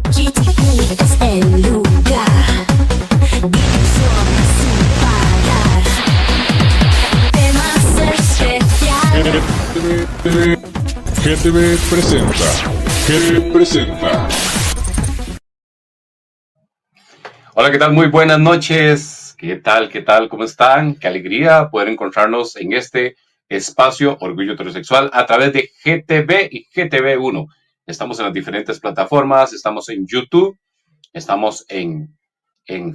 GTV es el lugar y somos sin parar. Temas especiales. GTV presenta. GTV presenta. Hola, ¿qué tal? Muy buenas noches. ¿Qué tal? ¿Qué tal? ¿Cómo están? Qué alegría poder encontrarnos en este espacio Orgullo Heterosexual a través de GTV y GTV1. Estamos en las diferentes plataformas, estamos en YouTube, estamos en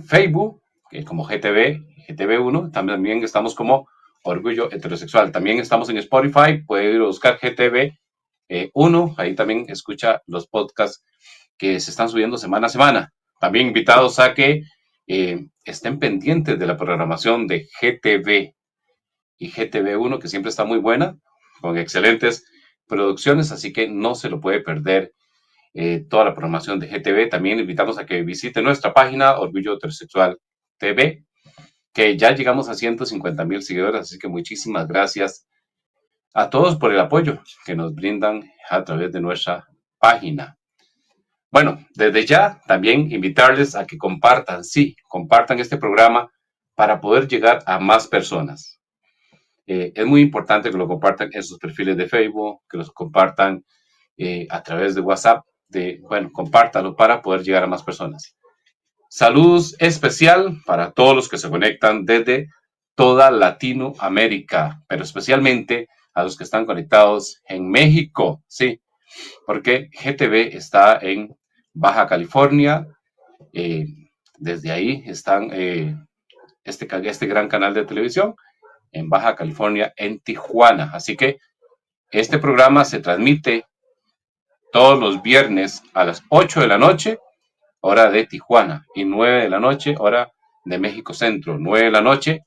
Facebook, como GTV, GTV1, también estamos como Orgullo Heterosexual. También estamos en Spotify, puede ir a buscar GTV1, ahí también escucha los podcasts que se están subiendo semana a semana. También invitados a que estén pendientes de la programación de GTV y GTV1, que siempre está muy buena, con excelentes producciones, así que no se lo puede perder toda la programación de GTV. También invitamos a que visite nuestra página Orgullo Heterosexual TV, que ya llegamos a 150,000 seguidores, así que muchísimas gracias a todos por el apoyo que nos brindan a través de nuestra página. Bueno, desde ya también invitarles a que compartan, sí, compartan este programa para poder llegar a más personas. Es muy importante que lo compartan en sus perfiles de Facebook, que los compartan a través de WhatsApp, compártalo para poder llegar a más personas. Saludos especial para todos los que se conectan desde toda Latinoamérica, pero especialmente a los que están conectados en México, sí, porque GTV está en Baja California. Desde ahí están este gran canal de televisión en Baja California, en Tijuana. Así que este programa se transmite todos los viernes a las 8 de la noche, hora de Tijuana, y 9 de la noche, hora de México Centro, 9 de la noche,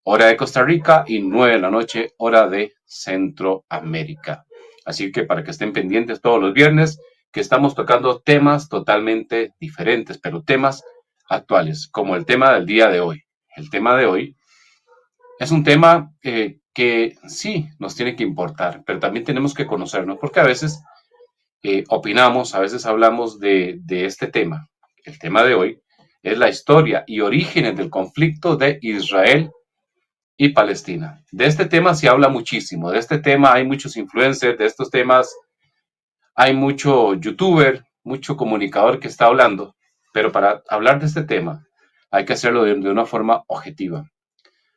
hora de Costa Rica, y 9 de la noche, hora de Centroamérica. Así que para que estén pendientes todos los viernes, que estamos tocando temas totalmente diferentes, pero temas actuales, como el tema del día de hoy. El tema de hoy es un tema que sí nos tiene que importar, pero también tenemos que conocernos, porque a veces opinamos, a veces hablamos de este tema. El tema de hoy es la historia y orígenes del conflicto de Israel y Palestina. De este tema se habla muchísimo, de este tema hay muchos influencers, de estos temas hay mucho youtuber, mucho comunicador que está hablando, pero para hablar de este tema hay que hacerlo de una forma objetiva.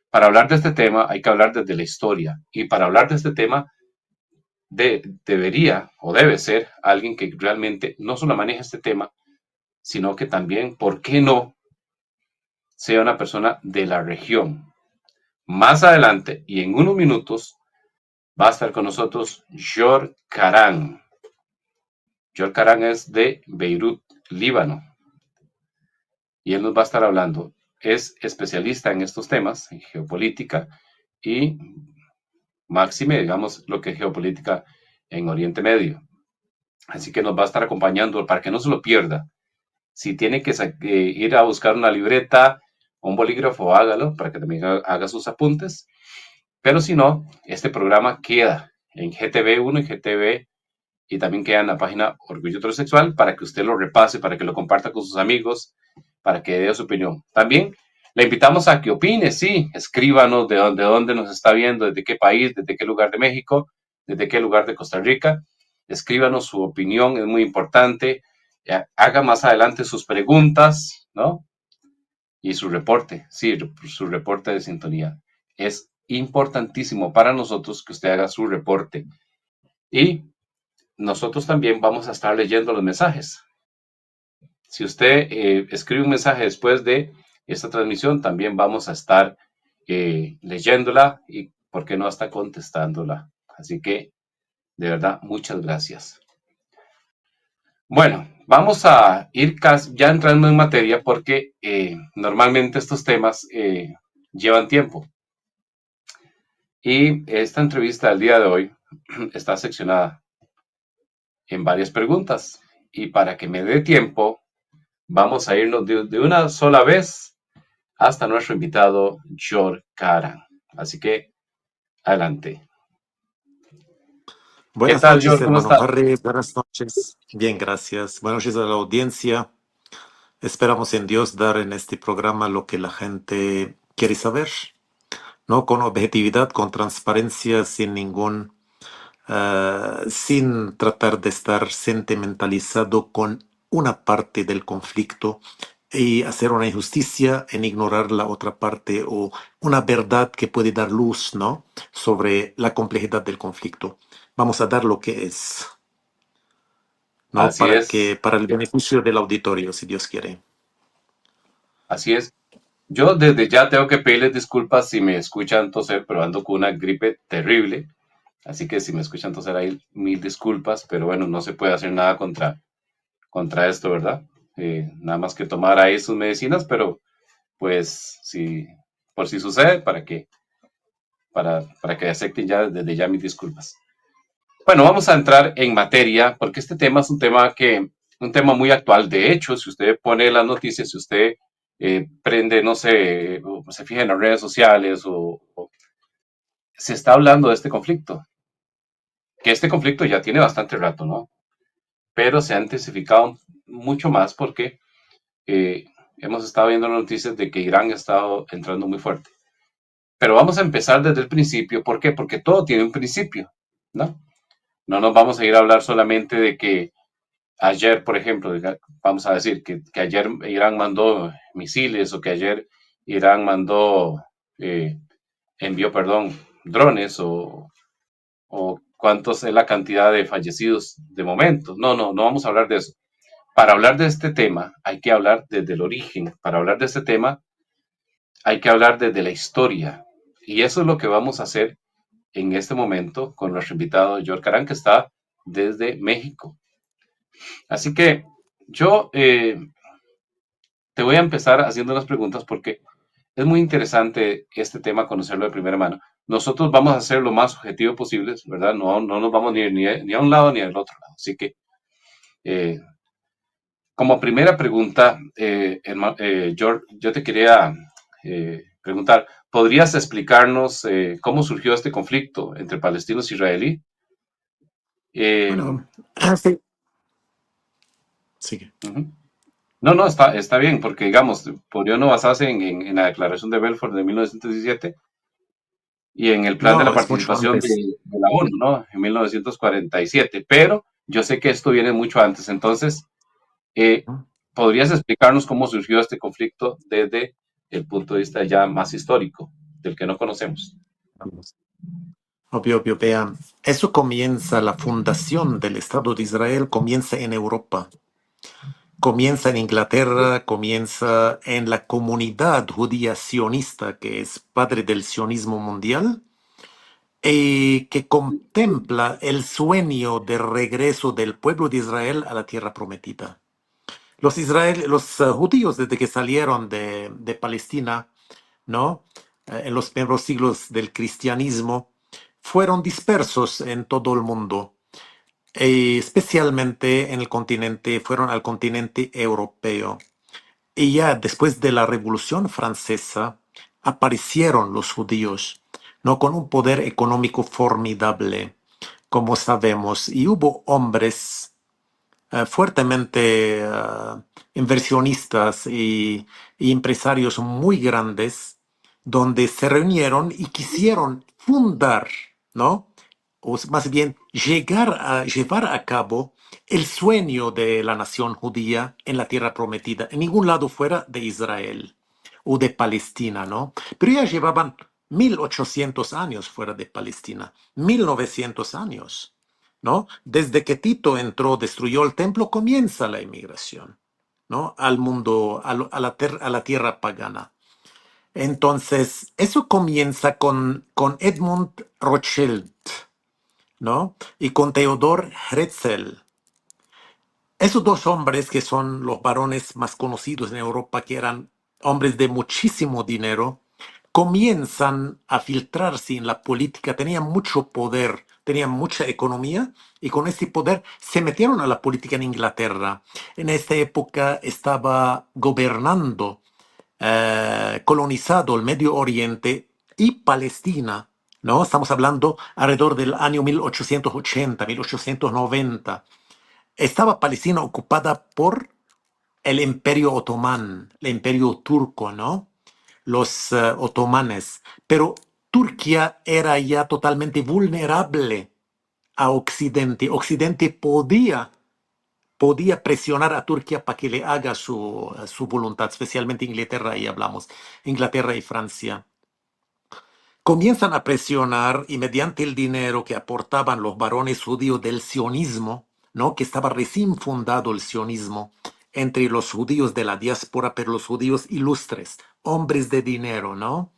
Para hablar de este tema hay que hablar desde la historia, y para hablar de este tema debería o debe ser alguien que realmente no solo maneje este tema, sino que también, ¿por qué no?, sea una persona de la región. Más adelante y en unos minutos va a estar con nosotros Jor Karan. Jor Karan es de Beirut, Líbano, y él nos va a estar hablando. Es especialista en estos temas, en geopolítica, y máxime, digamos, lo que es geopolítica en Oriente Medio. Así que nos va a estar acompañando para que no se lo pierda. Si tiene que ir a buscar una libreta o un bolígrafo, hágalo para que también haga sus apuntes. Pero si no, este programa queda en GTV1 y GTV, y también queda en la página Orgullo Heterosexual para que usted lo repase, para que lo comparta con sus amigos, para que dé su opinión. También le invitamos a que opine, sí, escríbanos de dónde nos está viendo, desde qué país, desde qué lugar de México, desde qué lugar de Costa Rica. Escríbanos su opinión, es muy importante. Haga más adelante sus preguntas, ¿no? Y su reporte, sí, su reporte de sintonía. Es importantísimo para nosotros que usted haga su reporte. Y nosotros también vamos a estar leyendo los mensajes. Si usted escribe un mensaje después de esta transmisión, también vamos a estar leyéndola y, ¿por qué no?, hasta contestándola. Así que, de verdad, muchas gracias. Bueno, vamos a ir ya entrando en materia porque normalmente estos temas llevan tiempo. Y esta entrevista del día de hoy está seccionada en varias preguntas. Y para que me dé tiempo, vamos a irnos de una sola vez hasta nuestro invitado, Jor Karan. Así que, adelante. ¿Qué Buenas tal, noches, George? ¿Cómo hermano estás? Harry. Buenas noches. Bien, gracias. Buenas noches a la audiencia. Esperamos en Dios dar en este programa lo que la gente quiere saber, ¿no? Con objetividad, con transparencia, sin tratar de estar sentimentalizado con una parte del conflicto y hacer una injusticia en ignorar la otra parte o una verdad que puede dar luz, ¿no? Sobre la complejidad del conflicto. Vamos a dar lo que es. ¿No? Así Para es, que, para el beneficio del auditorio, si Dios quiere. así es. Yo desde ya tengo que pedirles disculpas si me escuchan toser, pero ando con una gripe terrible. Así que si me escuchan toser ahí, mil disculpas, pero bueno, no se puede hacer nada contra esto, ¿verdad? Nada más que tomar ahí sus medicinas, pero pues si por si sucede, para que acepten ya desde ya mis disculpas. Bueno, vamos a entrar en materia, porque este tema es un tema muy actual. De hecho, si usted pone las noticias, si usted prende, no sé, o se fija en las redes sociales, o se está hablando de este conflicto, que este conflicto ya tiene bastante rato, ¿no? Pero se ha intensificado mucho más porque eh, hemos estado viendo noticias de que Irán ha estado entrando muy fuerte. Pero vamos a empezar desde el principio. ¿Por qué? Porque todo tiene un principio, ¿no? No nos vamos a ir a hablar solamente de que ayer, por ejemplo, vamos a decir que ayer Irán mandó misiles o que ayer Irán eh, envió, perdón, drones o cuántos es la cantidad de fallecidos de momento. No, no, no vamos a hablar de eso. Para hablar de este tema hay que hablar desde el origen. Para hablar de este tema hay que hablar desde la historia. Y eso es lo que vamos a hacer en este momento con nuestro invitado George Carán, que está desde México. Así que yo te voy a empezar haciendo unas preguntas porque es muy interesante este tema, conocerlo de primera mano. Nosotros vamos a ser lo más objetivo posible, ¿verdad? No, no nos vamos ni a un lado ni al otro lado. Así que, eh, como primera pregunta, George, yo te quería preguntar, ¿podrías explicarnos cómo surgió este conflicto entre palestinos e israelí? Eh, Bueno, sí, sigue. Ujú. No, no, está bien, porque digamos, podría no basarse en la Declaración de Belfort de 1917 y en el plan de la No, es mucho participación antes. de la ONU, ¿no? En 1947, pero yo sé que esto viene mucho antes. Entonces, eh, ¿No? ¿podrías explicarnos cómo surgió este conflicto desde el punto de vista ya más histórico, del que no conocemos? Vamos. Obvio, obvio, vean. Eso comienza, la fundación del Estado de Israel comienza en Europa. Comienza en Inglaterra, comienza en la comunidad judía sionista, que es padre del sionismo mundial, y que contempla el sueño de regreso del pueblo de Israel a la tierra prometida. Los judíos, desde que salieron de Palestina, ¿no? En los primeros siglos del cristianismo, fueron dispersos en todo el mundo, especialmente en el continente, fueron al continente europeo. Y ya después de la Revolución Francesa aparecieron los judíos, ¿no? Con un poder económico formidable, como sabemos, y hubo hombres fuertemente inversionistas y empresarios muy grandes, donde se reunieron y quisieron fundar, ¿no? Más bien llegar a llevar a cabo el sueño de la nación judía en la tierra prometida, en ningún lado fuera de Israel o de Palestina, ¿no? Pero ya llevaban 1800 años fuera de Palestina, 1900 años. ¿No? Desde que Tito entró, destruyó el templo, comienza la inmigración, ¿no? Al mundo, a la tierra pagana. Entonces, eso comienza con Edmund Rothschild, ¿no? Y con Theodor Herzl. Esos dos hombres que son los varones más conocidos en Europa, que eran hombres de muchísimo dinero, comienzan a filtrarse en la política, tenían mucho poder, tenían mucha economía y con ese poder se metieron a la política en Inglaterra. En esta época estaba gobernando, colonizado el Medio Oriente y Palestina ¿no? Estamos hablando alrededor del año 1880, 1890. Estaba Palestina ocupada por el Imperio Otomán, el Imperio Turco, ¿no? Los otomanes. Pero Turquía era ya totalmente vulnerable a Occidente. Occidente podía presionar a Turquía para que le haga su voluntad, especialmente Inglaterra, y hablamos, Inglaterra y Francia. Comienzan a presionar y mediante el dinero que aportaban los varones judíos del sionismo, ¿no? Que estaba recién fundado el sionismo entre los judíos de la diáspora, pero los judíos ilustres, hombres de dinero, ¿no?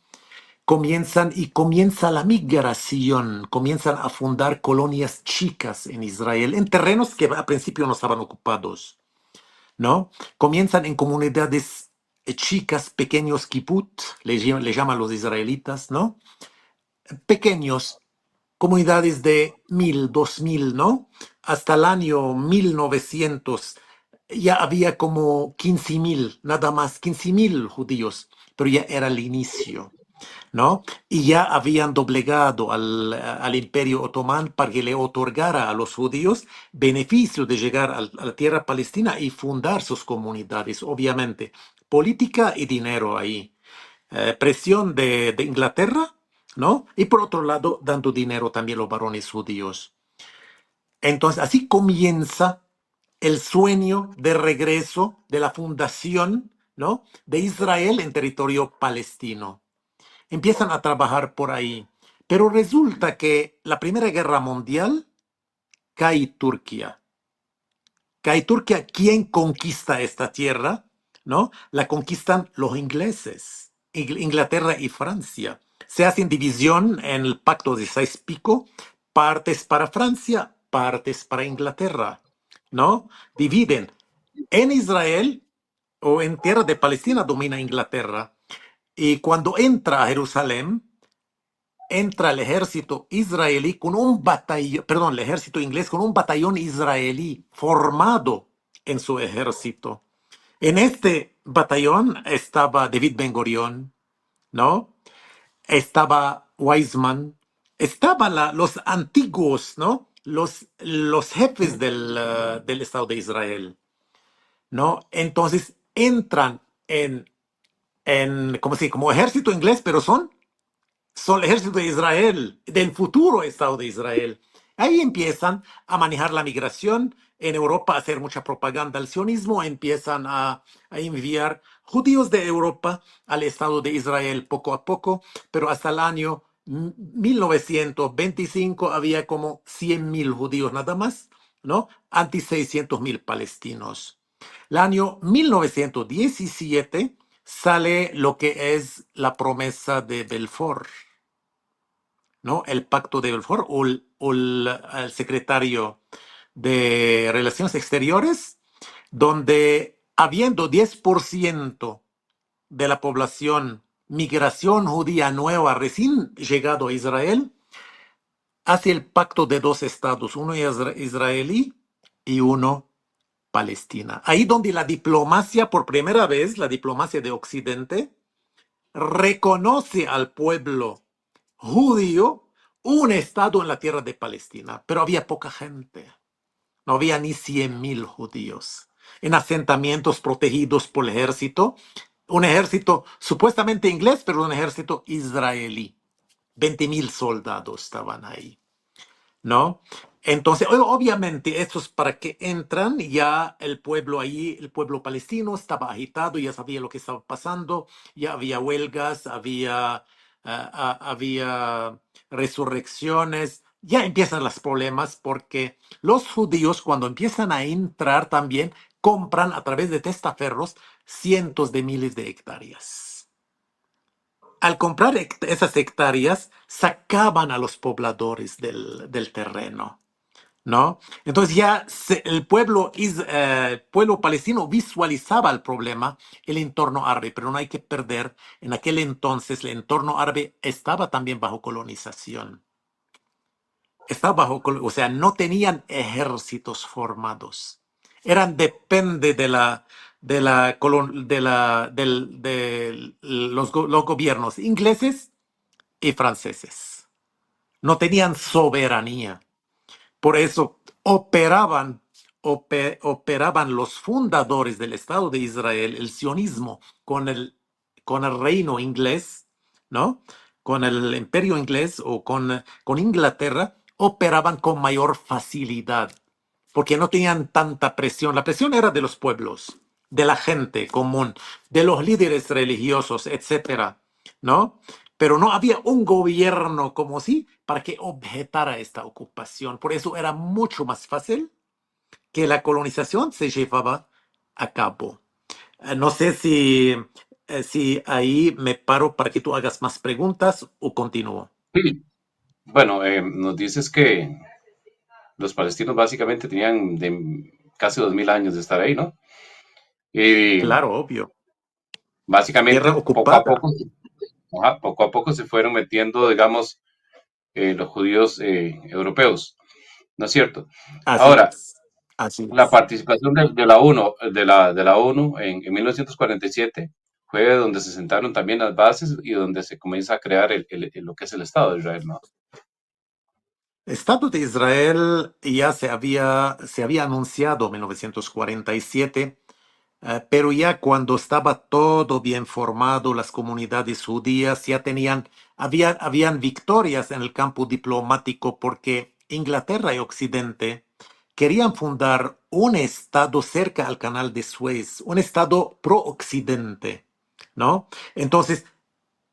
Comienza la migración, comienzan a fundar colonias chicas en Israel, en terrenos que al principio no estaban ocupados, ¿no? Comienzan en comunidades chicas, pequeños kibbutz, le llaman los israelitas, ¿no? Pequeños, comunidades de 1000, 2000, ¿no? Hasta el año 1900 ya había como 15.000, nada más, 15.000 judíos, pero ya era el inicio, ¿no? Y ya habían doblegado al Imperio Otomán para que le otorgara a los judíos beneficio de llegar a la tierra palestina y fundar sus comunidades, obviamente. Política y dinero ahí. Presión de Inglaterra, ¿no? Y por otro lado, dando dinero también los varones judíos. Entonces, así comienza el sueño de regreso de la fundación, ¿no? De Israel en territorio palestino. Empiezan a trabajar por ahí. Pero resulta que la Primera Guerra Mundial cae Turquía. Cae Turquía, ¿quién conquista esta tierra? ¿No? La conquistan los ingleses, Inglaterra y Francia. Se hacen división en el Pacto de Sykes-Picot, partes para Francia, partes para Inglaterra, ¿no? Dividen. En Israel o en tierra de Palestina domina Inglaterra. Y cuando entra a Jerusalén, entra el ejército israelí con un batallón, perdón, el ejército inglés con un batallón israelí formado en su ejército. En este batallón estaba David Ben Gurión, ¿no? Estaba Weizmann, estaban los antiguos, ¿no? Los jefes del Estado de Israel, ¿no? Entonces entran ¿cómo se dice? Como ejército inglés, pero son el ejército de Israel, del futuro Estado de Israel. Ahí empiezan a manejar la migración en Europa, a hacer mucha propaganda al sionismo, empiezan a enviar judíos de Europa al Estado de Israel poco a poco, pero hasta el año 1925 había como 100.000 judíos nada más, ¿no? Ante 600.000 palestinos. El año 1917 sale lo que es la promesa de Belfort, ¿no? El pacto de Belfort el secretario de Relaciones Exteriores, donde habiendo 10% de la población, migración judía nueva recién llegado a Israel, hace el pacto de dos estados, uno israelí y uno Palestina. Ahí donde la diplomacia, por primera vez, la diplomacia de Occidente, reconoce al pueblo judío un estado en la tierra de Palestina, pero había poca gente. No había ni 100.000 judíos en asentamientos protegidos por el ejército, un ejército supuestamente inglés, pero un ejército israelí. 20.000 soldados estaban ahí, ¿no? Entonces, obviamente, estos para que entran, ya el pueblo ahí, el pueblo palestino estaba agitado, ya sabía lo que estaba pasando, ya había huelgas, había resurrecciones, ya empiezan los problemas porque los judíos cuando empiezan a entrar también compran a través de testaferros cientos de miles de hectáreas. Al comprar esas hectáreas, sacaban a los pobladores del terreno, ¿no? Entonces ya el pueblo palestino visualizaba el problema, el entorno árabe, pero no hay que perder, en aquel entonces el entorno árabe estaba también bajo colonización. O sea, no tenían ejércitos formados. Depende de los gobiernos ingleses y franceses. no tenían soberanía. Por eso operaban los fundadores del Estado de Israel, el sionismo, con el reino inglés, ¿no? Con el imperio inglés o con Inglaterra, operaban con mayor facilidad, porque no tenían tanta presión. La presión era de los pueblos, de la gente común, de los líderes religiosos, etcétera, ¿no? Pero no había un gobierno como sí para que objetara esta ocupación. Por eso era mucho más fácil que la colonización se llevaba a cabo. No sé si ahí me paro para que tú hagas más preguntas o continúo. Sí. Bueno, nos dices que los palestinos básicamente tenían casi 2000 años de estar ahí, ¿no? Y Claro, obvio. básicamente Tierra ocupada. poco a poco se fueron metiendo, digamos, los judíos europeos, ¿no es cierto? Así Ahora, es. Así la es. participación de la ONU, de la ONU en 1947 fue donde se sentaron también las bases y donde se comienza a crear lo que es el Estado de Israel, ¿no? Estado de Israel ya se había anunciado en 1947. Pero ya cuando estaba todo bien formado, las comunidades judías ya habían victorias en el campo diplomático porque Inglaterra y Occidente querían fundar un estado cerca al canal de Suez, un estado pro-occidente, ¿no? Entonces,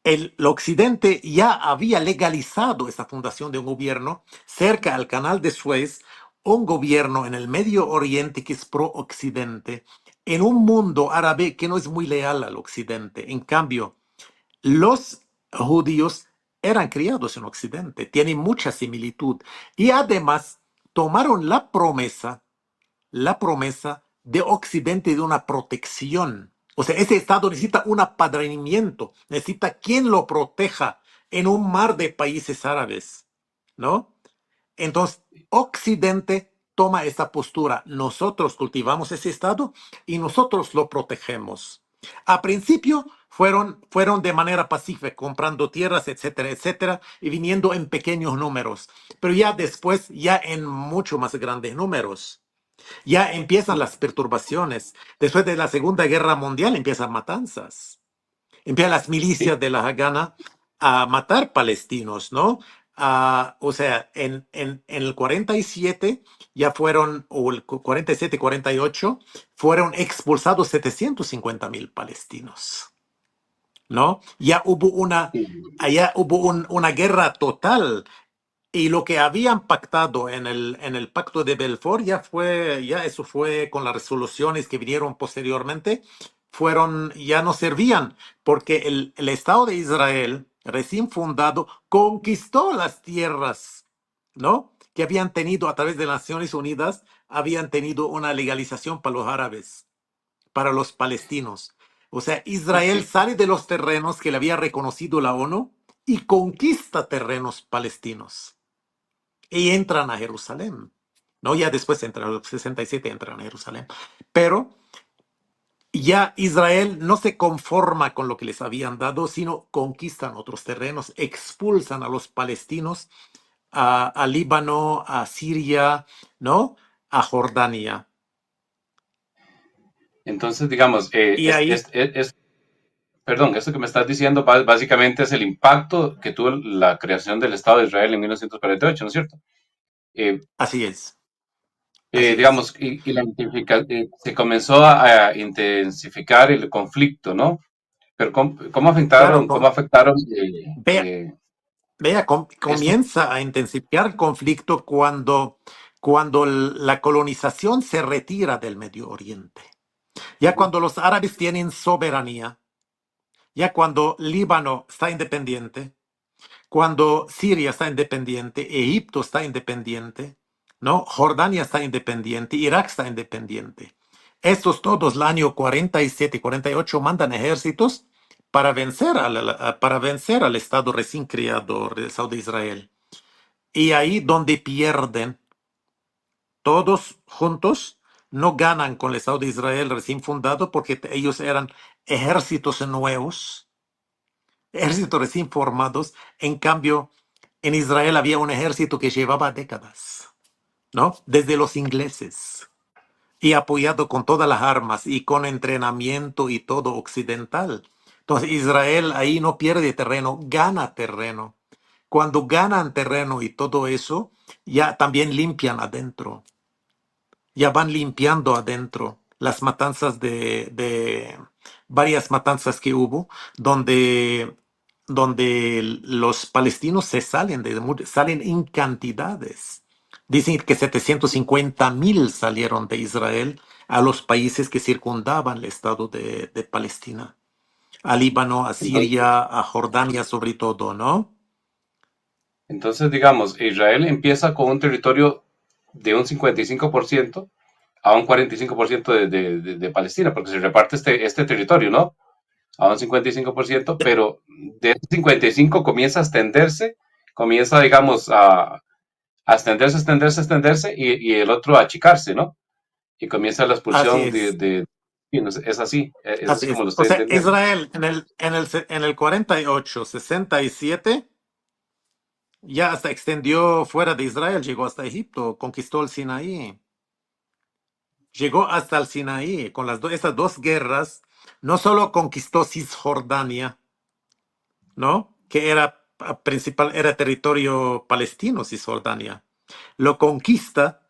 el occidente ya había legalizado esa fundación de un gobierno cerca al canal de Suez, un gobierno en el Medio Oriente que es pro-occidente, en un mundo árabe que no es muy leal al occidente. En cambio, los judíos eran criados en occidente, tienen mucha similitud y además tomaron la promesa de Occidente de una protección. O sea, ese Estado necesita un apadrinamiento, necesita quien lo proteja en un mar de países árabes, ¿no? Entonces, Occidente toma esa postura. Nosotros cultivamos ese Estado y nosotros lo protegemos. A principio fueron de manera pacífica, comprando tierras, etcétera, etcétera, y viniendo en pequeños números, pero ya después, ya en mucho más grandes números. Ya empiezan las perturbaciones. Después de la Segunda Guerra Mundial empiezan matanzas. Empiezan las Sí, milicias de la Hagana a matar palestinos, ¿no? O sea, en el 47 ya fueron, o el 47, 48, fueron expulsados 750,000 palestinos, ¿no? Allá hubo una guerra total y lo que habían pactado en el pacto de Belfort ya eso fue con las resoluciones que vinieron posteriormente, ya no servían, porque el Estado de Israel, recién fundado, conquistó las tierras, ¿no? Que habían tenido a través de las Naciones Unidas, habían tenido una legalización para los árabes, para los palestinos. O sea, Israel sí. sale de los terrenos que le había reconocido la ONU y conquista terrenos palestinos y entran a Jerusalén. No, ya después entran, en el 67 entran a Jerusalén. Pero ya Israel no se conforma con lo que les habían dado, sino conquistan otros terrenos, expulsan a los palestinos a Líbano, a Siria, ¿no? A Jordania. Entonces, digamos, Y ahí, perdón, esto que me estás diciendo básicamente es el impacto que tuvo la creación del Estado de Israel en 1948, ¿no es cierto? Eh, así es, así es. digamos, se comenzó a intensificar el conflicto, ¿no? Pero ¿cómo Claro, afectaron vea, vea, esto? comienza a intensificar el conflicto cuando la colonización se retira del Medio Oriente. Ya Ujú. cuando los árabes tienen soberanía, ya cuando Líbano está independiente, cuando Siria está independiente, Egipto está independiente, ¿no? Jordania está independiente, Irak está independiente. Estos todos, el año 47, 48, mandan ejércitos para vencer al Estado recién creado del Estado de Israel. Y ahí donde pierden todos juntos, no ganan con el Estado de Israel recién fundado porque ellos eran ejércitos nuevos, ejércitos recién formados. En cambio, En Israel había un ejército que llevaba décadas, ¿no? Desde los ingleses y apoyado con todas las armas y con entrenamiento y todo occidental. Entonces Israel ahí no pierde terreno, gana terreno. Cuando ganan terreno y todo eso, ya también limpian adentro, ya van limpiando adentro las matanzas de varias matanzas que hubo, donde los palestinos se salen, salen en cantidades. Dicen que 750.000 salieron de Israel a los países que circundaban el Estado de Palestina, a Líbano, a Entonces, Siria, a Jordania sobre todo, ¿no? entonces, digamos, Israel empieza con un territorio de un 55% a un 45% de Palestina, porque se reparte este territorio, ¿no? A un 55%, pero de ese 55 comienza a extenderse, comienza, digamos, a extenderse, extenderse, extenderse, y el otro a achicarse, ¿no? Y comienza la Así expulsión es. sí, no sé, es así, es así Así como es. lo O estoy sea, entendiendo. Israel en el 48, 67, ya hasta extendió fuera de Israel, llegó hasta Egipto, conquistó el Sinaí, llegó hasta el Sinaí con esas dos guerras, no solo conquistó Cisjordania, ¿no? Que era principal, era territorio palestino, Cisjordania. Lo conquista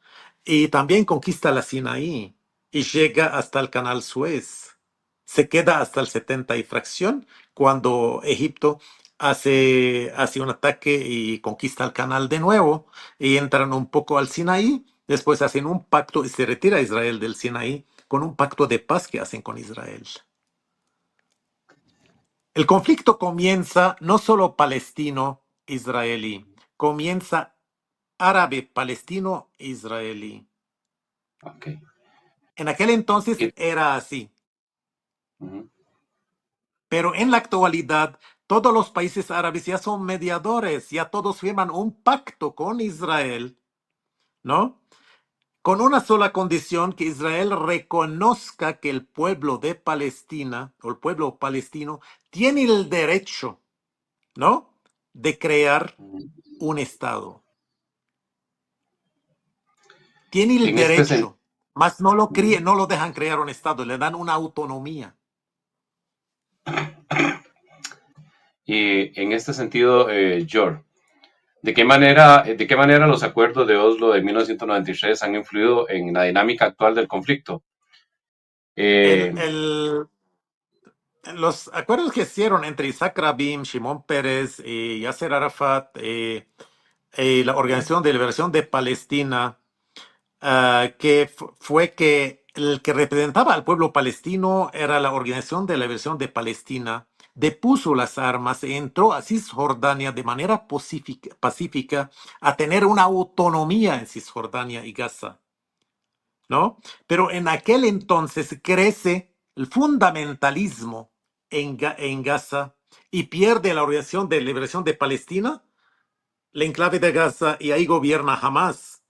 y también conquista la Sinaí y llega hasta el canal Suez. Se queda hasta el 70 y fracción cuando Egipto hace un ataque y conquista el canal de nuevo y entran un poco al Sinaí. Después hacen un pacto y se retira Israel del Sinaí con un pacto de paz que hacen con Israel. El conflicto comienza no solo palestino-israelí, comienza árabe-palestino-israelí. Ok. En aquel entonces Y- era así, ujú. pero en la actualidad todos los países árabes ya son mediadores, ya todos firman un pacto con Israel, ¿no? Con una sola condición, que Israel reconozca que el pueblo de Palestina, o el pueblo palestino, tiene el derecho, ¿no? De crear un Estado. Tiene el En este derecho, mas no lo sentido, no lo dejan crear un Estado, le dan una autonomía. y en este sentido, George, de qué manera los acuerdos de Oslo de 1993 han influido en la dinámica actual del conflicto? El, Eh, el, los acuerdos que hicieron entre Isaac Rabin, Shimon Peres y Yasser Arafat, la Organización de Liberación de Palestina, que fue que el que representaba al pueblo palestino era la Organización de la Liberación de Palestina, depuso las armas e entró a Cisjordania de manera pacífica a tener una autonomía en Cisjordania y Gaza, ¿no? Pero en aquel entonces crece el fundamentalismo en Gaza y pierde la Organización de Liberación de Palestina, la enclave de Gaza, y ahí gobierna Hamas.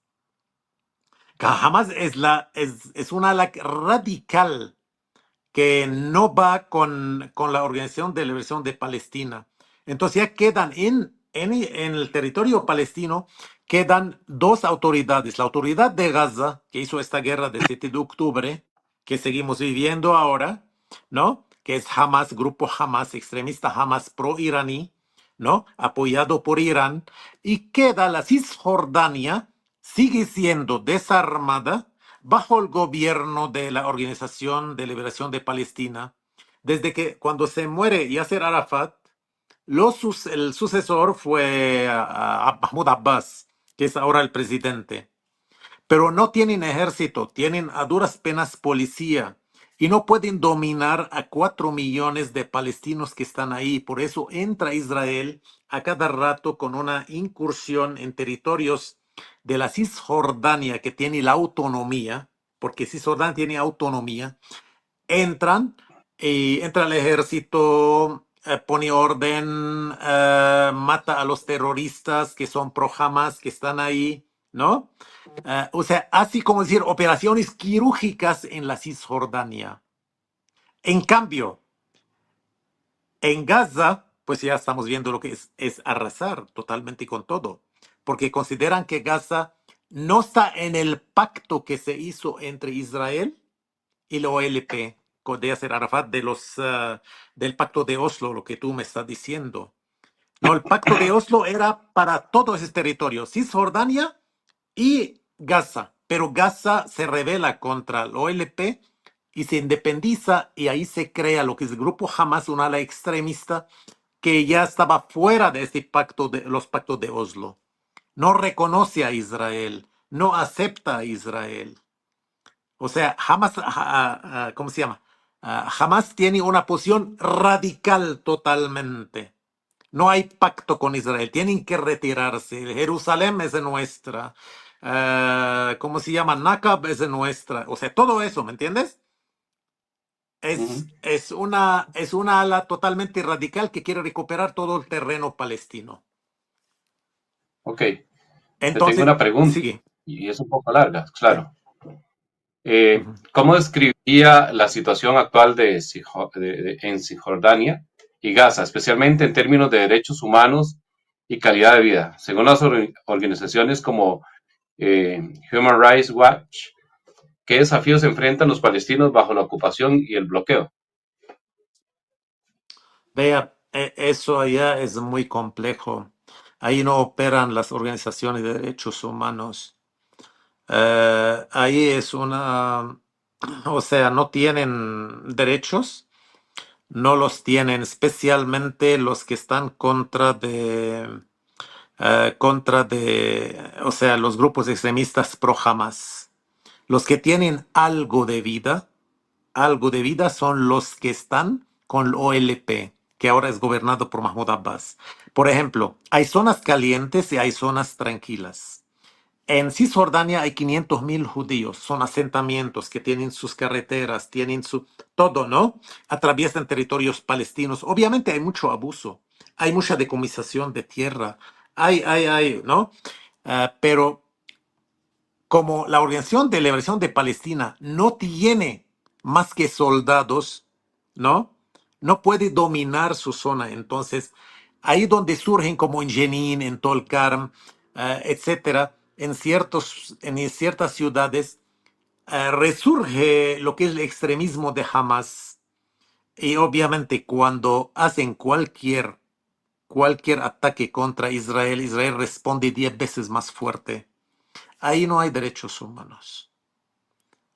Hamas es una ala radical que no va con la Organización de Liberación de Palestina. Entonces ya quedan en el territorio palestino, quedan dos autoridades. La autoridad de Gaza, que hizo esta guerra del 7 de octubre, que seguimos viviendo ahora, ¿no? Que es Hamas, grupo Hamas, extremista Hamas pro-iraní, ¿no? Apoyado por Irán. Y queda la Cisjordania, sigue siendo desarmada bajo el gobierno de la Organización de Liberación de Palestina. Desde que cuando se muere Yasser Arafat, el sucesor fue Mahmoud Abbas, que es ahora el presidente. Pero no tienen ejército, tienen a duras penas policía y no pueden dominar a 4 millones de palestinos que están ahí. Por eso entra Israel a cada rato con una incursión en territorios de la Cisjordania, que tiene la autonomía, porque Cisjordania tiene autonomía. Entran y entra el ejército, pone orden, mata a los terroristas que son pro Hamas, que están ahí, ¿no? O sea, así como decir, operaciones quirúrgicas en la Cisjordania. En cambio, en Gaza, pues ya estamos viendo lo que es arrasar totalmente con todo, porque consideran que Gaza no está en el pacto que se hizo entre Israel y la OLP, con Yasser Arafat, del pacto de Oslo, lo que tú me estás diciendo. No, el pacto de Oslo era para todo ese territorio, Cisjordania y Gaza, pero Gaza se rebela contra la OLP y se independiza y ahí se crea lo que es el grupo Hamas, una ala extremista que ya estaba fuera de este pacto de los pactos de Oslo. No reconoce a Israel, no acepta a Israel. O sea, Hamas, ¿cómo se llama? Hamas tiene una posición radical totalmente. No hay pacto con Israel, tienen que retirarse. Jerusalén es de nuestra. ¿Cómo se llama? Nakab es de nuestra. O sea, todo eso, ¿me entiendes? Ujú. Es una ala totalmente radical que quiere recuperar todo el terreno palestino. Ok, te tengo Entonces, una pregunta sigue. y es un poco larga, Sí. claro. Ujú. ¿Cómo describiría la situación actual en Cisjordania y Gaza, especialmente en términos de derechos humanos y calidad de vida? Según las organizaciones como Human Rights Watch, ¿qué desafíos enfrentan los palestinos bajo la ocupación y el bloqueo? Vea, eso allá es muy complejo. Ahí no operan las organizaciones de derechos humanos. Ahí es o sea, no tienen derechos, no los tienen, especialmente los que están o sea, los grupos extremistas pro Hamas. Los que tienen algo de vida son los que están con el OLP, que ahora es gobernado por Mahmoud Abbas. Por ejemplo, hay zonas calientes y hay zonas tranquilas. En Cisjordania hay 500.000 judíos, son asentamientos que tienen sus carreteras, tienen su todo, ¿no? Atraviesan territorios palestinos. Obviamente hay mucho abuso, hay mucha decomisación de tierra, ¿no? Pero como la Organización de Liberación de Palestina no tiene más que soldados, ¿no? No puede dominar su zona. Entonces, ahí donde surgen como en Jenin, en Tolkarm, etcétera, en ciertas ciudades, resurge lo que es el extremismo de Hamas. Y obviamente cuando hacen cualquier ataque contra Israel, Israel responde 10 veces más fuerte. Ahí no hay derechos humanos.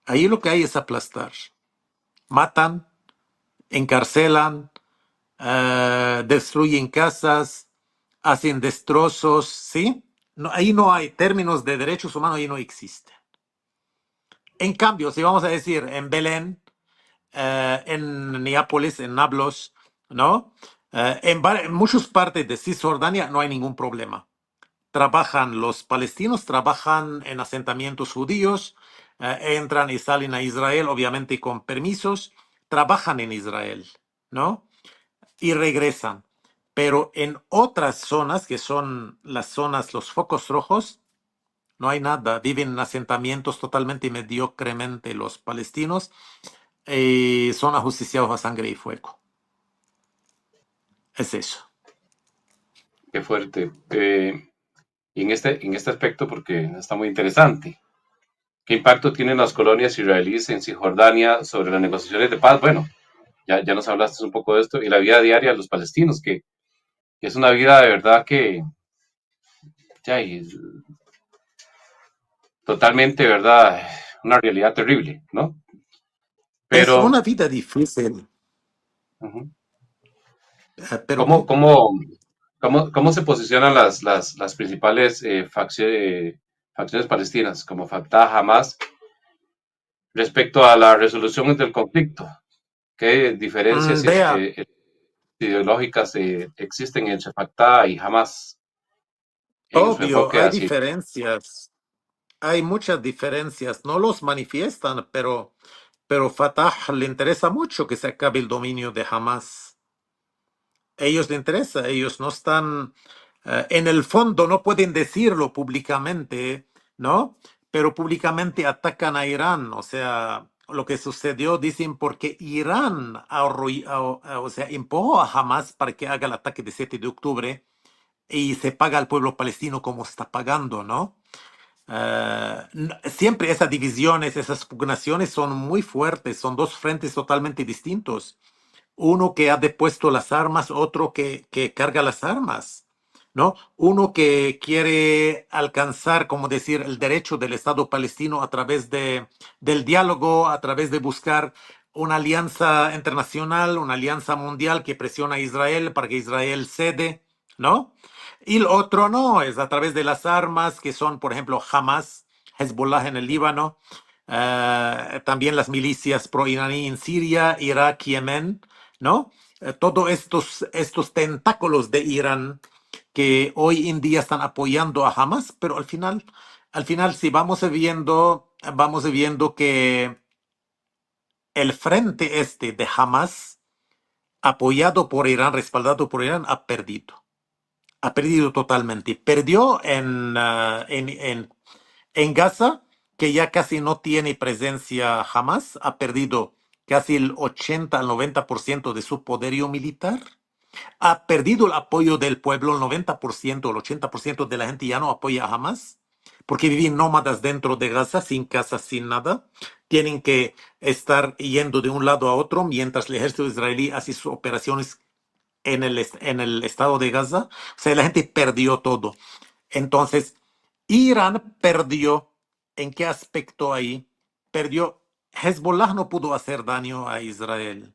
Ahí lo que hay es aplastar. Matan, encarcelan, destruyen casas, hacen destrozos, ¿sí? No, ahí no hay términos de derechos humanos, ahí no existen. En cambio, si vamos a decir en Belén, en Neápolis, en Nablus, ¿no? En muchas partes de Cisjordania no hay ningún problema. Los palestinos trabajan en asentamientos judíos, entran y salen a Israel, obviamente con permisos, trabajan en Israel, ¿no? Y regresan. Pero en otras zonas, que son las zonas, los focos rojos, no hay nada. Viven en asentamientos totalmente mediocremente los palestinos y son ajusticiados a sangre y fuego. Es eso. Qué fuerte. Y en este aspecto, porque está muy interesante, ¿qué impacto tienen las colonias israelíes en Cisjordania sobre las negociaciones de paz? Bueno, ya nos hablaste un poco de esto, y la vida diaria de los palestinos, que es una vida de verdad que ya, y totalmente, ¿verdad? Una realidad terrible, ¿no? Es Pero, una vida difícil. ujú, ¿Pero ¿cómo, qué? cómo, cómo se posicionan las principales facciones palestinas, como Fatah, Hamas, respecto a la resolución del conflicto? ¿Qué diferencias Vea, ideológicas existen entre Fatah y Hamas en su obvio, enfoque hay hacia... diferencias. Hay muchas diferencias. No los manifiestan, pero Fatah le interesa mucho que se acabe el dominio de Hamas. Ellos le interesa, ellos no están, en el fondo no pueden decirlo públicamente, ¿no? Pero públicamente atacan a Irán, o sea, lo que sucedió, dicen, porque Irán o sea, empujó a Hamas para que haga el ataque de 7 de octubre y se paga al pueblo palestino como está pagando, ¿no? Siempre esas divisiones, esas pugnaciones son muy fuertes, son dos frentes totalmente distintos. Uno que ha depuesto las armas, otro que carga las armas, ¿no? Uno que quiere alcanzar, como decir, el derecho del Estado palestino a través del diálogo, a través de buscar una alianza internacional, una alianza mundial que presiona a Israel para que Israel cede, ¿no? Y el otro no, es a través de las armas que son, por ejemplo, Hamas, Hezbollah en el Líbano, también las milicias pro-iraní en Siria, Irak, Yemen, ¿no? Todos estos tentáculos de Irán que hoy en día están apoyando a Hamas, pero al final sí vamos viendo que el frente este de Hamas, apoyado por Irán, respaldado por Irán, ha perdido totalmente. Perdió en Gaza, que ya casi no tiene presencia Hamas, ha perdido casi el 80 al 90% de su poderío militar. Ha perdido el apoyo del pueblo, el 90%, el 80% de la gente ya no apoya a Hamas, porque viven nómadas dentro de Gaza, sin casa, sin nada. Tienen que estar yendo de un lado a otro mientras el ejército israelí hace sus operaciones en el estado de Gaza. O sea, la gente perdió todo. Entonces, Irán perdió. ¿En qué aspecto ahí? Perdió. Hezbollah no pudo hacer daño a Israel.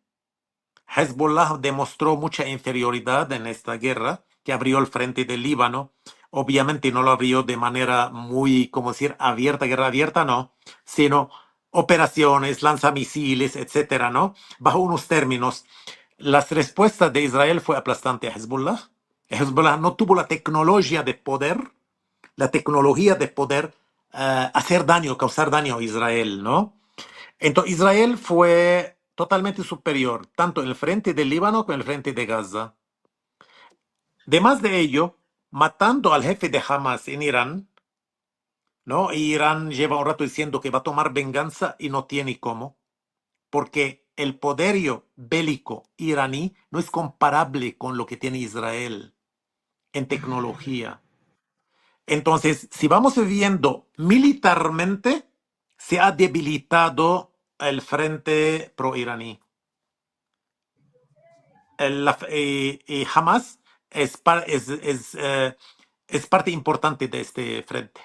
Hezbollah demostró mucha inferioridad en esta guerra, que abrió el frente del Líbano. Obviamente no lo abrió de manera muy, como decir, abierta, guerra abierta, no, sino operaciones, lanzamisiles, etcétera, ¿no? Bajo unos términos. Las respuestas de Israel fue aplastante a Hezbollah. Hezbollah no tuvo la tecnología de poder hacer daño, causar daño a Israel, ¿no? Entonces, Israel fue totalmente superior, tanto en el frente del Líbano como en el frente de Gaza. Además de ello, matando al jefe de Hamas en Irán, ¿no? Y Irán lleva un rato diciendo que va a tomar venganza y no tiene cómo, porque el poderío bélico iraní no es comparable con lo que tiene Israel en tecnología. Entonces, si vamos viendo militarmente, se ha debilitado el frente pro-iraní. Y Hamas es parte importante de este frente.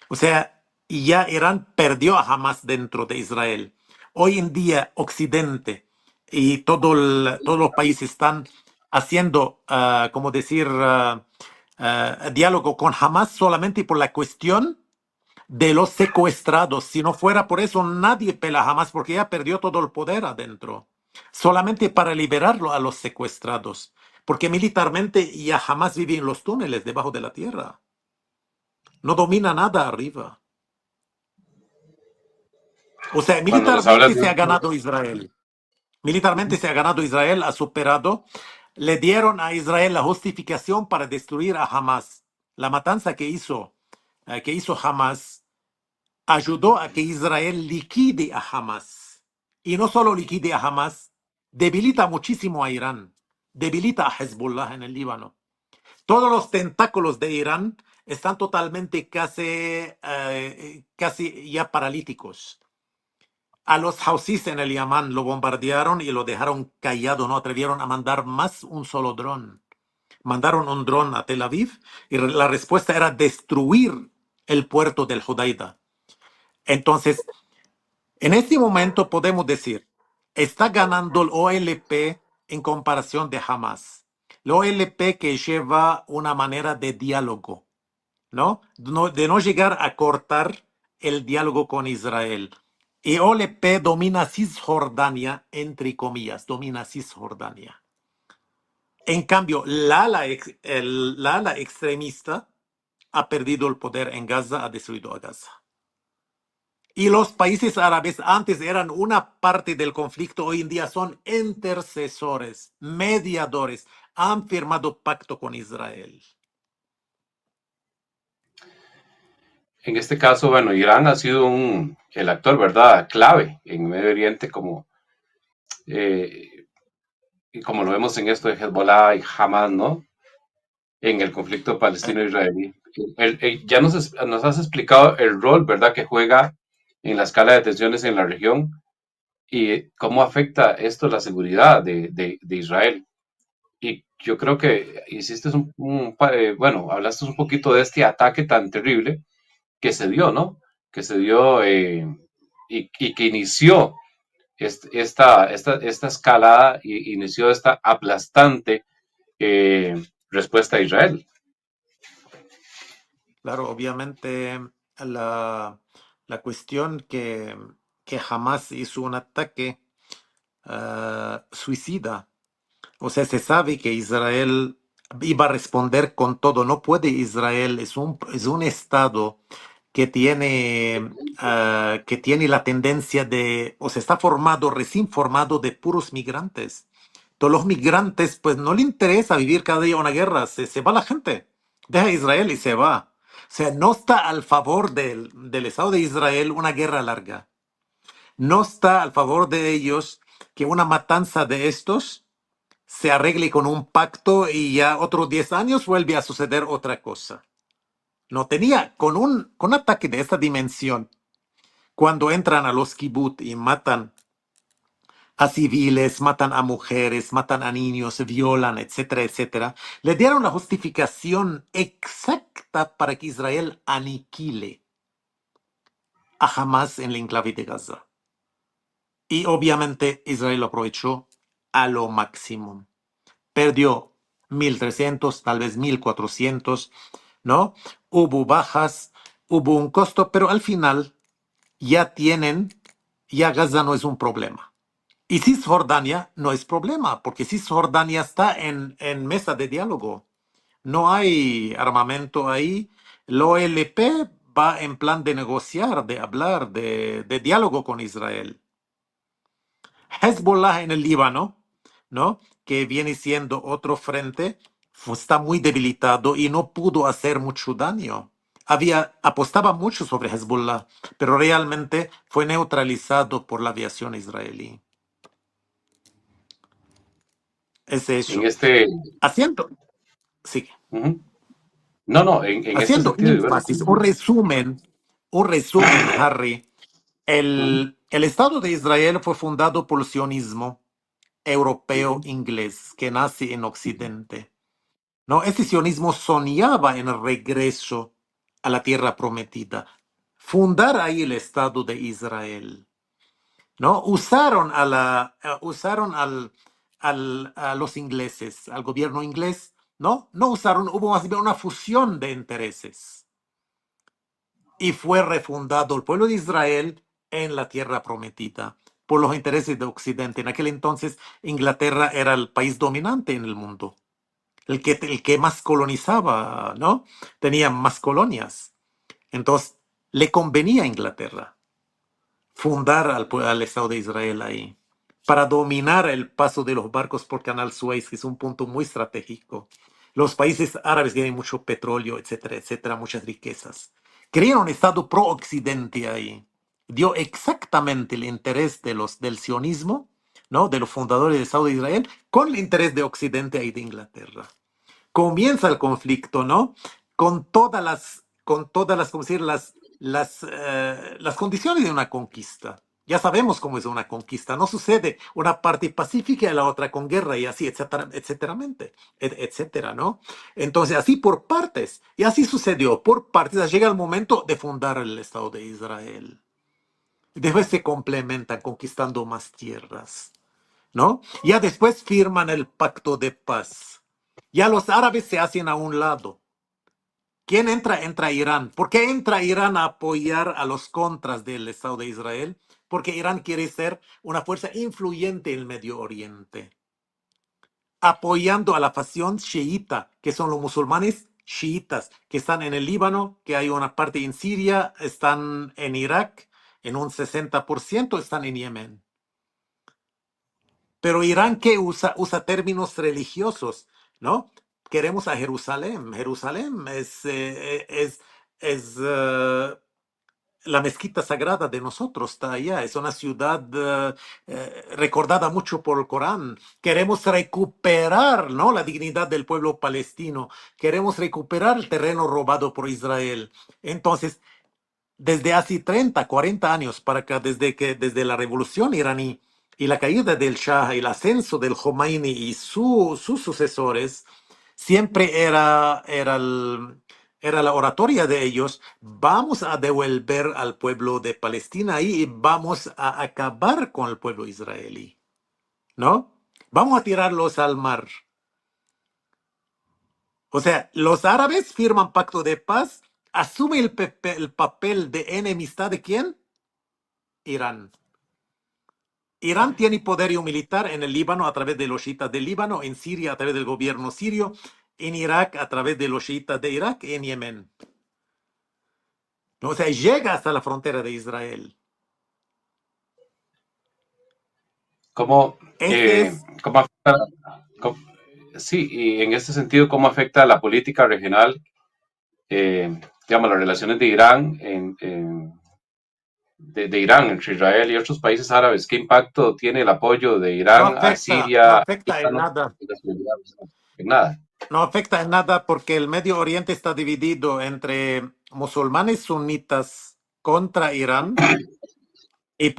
O sea, y ya Irán perdió a Hamas dentro de Israel. Hoy en día, Occidente y todos los países están haciendo, como decir, diálogo con Hamas solamente por la cuestión de los secuestrados. Si no fuera por eso, nadie pela jamás, porque ya perdió todo el poder adentro. Solamente para liberarlo a los secuestrados. Porque militarmente ya jamás vive en los túneles debajo de la tierra. No domina nada arriba. O sea, Cuando nos hablas militarmente de se ha esto, ganado Israel. Militarmente se ha ganado Israel, ha superado. Le dieron a Israel la justificación para destruir a Hamas. La matanza que hizo Hamas ayudó a que Israel liquide a Hamas. Y no solo liquide a Hamas, debilita muchísimo a Irán, debilita a Hezbollah en el Líbano. Todos los tentáculos de Irán están totalmente casi ya paralíticos. A los Houthis en el Yamán lo bombardearon y lo dejaron callado, no atrevieron a mandar más un solo dron. Mandaron un dron a Tel Aviv y la respuesta era destruir el puerto del Hodeida. Entonces, en este momento podemos decir, está ganando el OLP en comparación de Hamas. El OLP que lleva una manera de diálogo, ¿no? De no llegar a cortar el diálogo con Israel. Y OLP domina Cisjordania, entre comillas, domina Cisjordania. En cambio, el ala extremista ha perdido el poder en Gaza, ha destruido a Gaza. Y los países árabes antes eran una parte del conflicto, hoy en día son intercesores, mediadores, han firmado pacto con Israel. en este caso, bueno, Irán ha sido el actor, ¿verdad? Clave en Medio Oriente, eh, y como lo vemos en esto de Hezbollah y Hamas, ¿no? En el conflicto Eh, palestino-israelí. Ya nos has explicado el rol, ¿verdad?, que juega en la escala de tensiones en la región y cómo afecta esto la seguridad de Israel. Y yo creo que hiciste bueno, hablaste un poquito de este ataque tan terrible que se dio, ¿no? Que se dio y que inició esta escalada y inició esta aplastante respuesta a Israel. claro, obviamente la, la cuestión que jamás hizo un ataque suicida. O sea, se sabe que Israel iba a responder con todo. No puede Israel, es un estado que tiene la tendencia de, o sea, está formado, recién formado de puros migrantes. Todos los migrantes, pues no le interesa vivir cada día una guerra, se va la gente, deja Israel y se va. O sea, no está al favor del Estado de Israel una guerra larga. No está al favor de ellos que una matanza de estos se arregle con un pacto y ya otros 10 años vuelve a suceder otra cosa. No tenía, con un ataque de esta dimensión, cuando entran a los kibbutz y matan a civiles, matan a mujeres, matan a niños, violan, etcétera, etcétera, le dieron la justificación exacta para que Israel aniquile a Hamas en la enclave de Gaza. Y obviamente Israel lo aprovechó a lo máximo. Perdió 1.300, tal vez 1.400, ¿no? Hubo bajas, hubo un costo, pero al final ya Gaza no es un problema. Y Cisjordania no es problema, porque Cisjordania está en mesa de diálogo. No hay armamento ahí. La OLP va en plan de negociar, de hablar, de diálogo con Israel. Hezbollah en el Líbano, ¿no? Que viene siendo otro frente, está muy debilitado y no pudo hacer mucho daño. Apostaba mucho sobre Hezbollah, pero realmente fue neutralizado por la aviación israelí. Es En eso. este, Haciendo, sí, uh-huh. No, no, en este haciendo sentido, bueno, énfasis, un resumen, Harry. uh-huh. El Estado de Israel fue fundado por el sionismo europeo Uh-huh. inglés que nace en Occidente. ¿No? Este sionismo soñaba en el regreso a la tierra prometida, fundar ahí el Estado de Israel. ¿No? A los ingleses, al gobierno inglés, ¿no? No usaron, hubo más bien una fusión de intereses. Y fue refundado el pueblo de Israel en la tierra prometida por los intereses de Occidente. En aquel entonces, Inglaterra era el país dominante en el mundo, el que más colonizaba, ¿no? Tenía más colonias. Entonces, le convenía a Inglaterra fundar al Estado de Israel ahí, para dominar el paso de los barcos por Canal Suez, que es un punto muy estratégico. Los países árabes tienen mucho petróleo, etcétera, etcétera, muchas riquezas. Querían un Estado pro-occidente ahí. Dio exactamente el interés del sionismo, ¿no? De los fundadores del Estado de Israel, con el interés de Occidente y de Inglaterra. Comienza el conflicto, ¿no? Con todas las, ¿cómo decir? Las condiciones de una conquista. Ya sabemos cómo es una conquista. No sucede una parte pacífica y la otra con guerra y así, etcétera, etcétera, ¿no? Entonces, así por partes. Y así sucedió, por partes. Llega el momento de fundar el Estado de Israel. Después se complementan conquistando más tierras, ¿no? Ya después firman el pacto de paz. Ya los árabes se hacen a un lado. ¿Quién entra? Entra Irán. ¿Por qué entra Irán a apoyar a los contras del Estado de Israel? Porque Irán quiere ser una fuerza influyente en el Medio Oriente, apoyando a la facción chiita, que son los musulmanes chiitas, que están en el Líbano, que hay una parte en Siria, están en Irak, en un 60% están en Yemen. Pero Irán, ¿qué usa? Usa términos religiosos, ¿no? Queremos a Jerusalén. Jerusalén es es la mezquita sagrada de nosotros, está allá. Es una ciudad recordada mucho por el Corán. Queremos recuperar, ¿no?, la dignidad del pueblo palestino. Queremos recuperar el terreno robado por Israel. Entonces, desde hace 30, 40 años para acá, desde la revolución iraní y la caída del Shah y el ascenso del Khomeini y sus sucesores, siempre era la oratoria de ellos: vamos a devolver al pueblo de Palestina ahí y vamos a acabar con el pueblo israelí, ¿no? Vamos a tirarlos al mar. O sea, los árabes firman pacto de paz, asume el papel de enemistad de ¿quién? Irán. Irán tiene poderío militar en el Líbano a través de los chiitas del Líbano, en Siria a través del gobierno sirio, en Irak a través de los chiitas de Irak, en Yemen. O sea, llega hasta la frontera de Israel. ¿Cómo, Este es, cómo afecta, cómo- sí, y en este sentido, cómo afecta la política regional, digamos, las relaciones de Irán, de Irán entre Israel y otros países árabes? ¿Qué impacto tiene el apoyo de no Irán a afecta, no Siria, afecta en Líbano, nada. y la seguridad? En nada. No afecta en nada porque el Medio Oriente está dividido entre musulmanes sunitas contra Irán y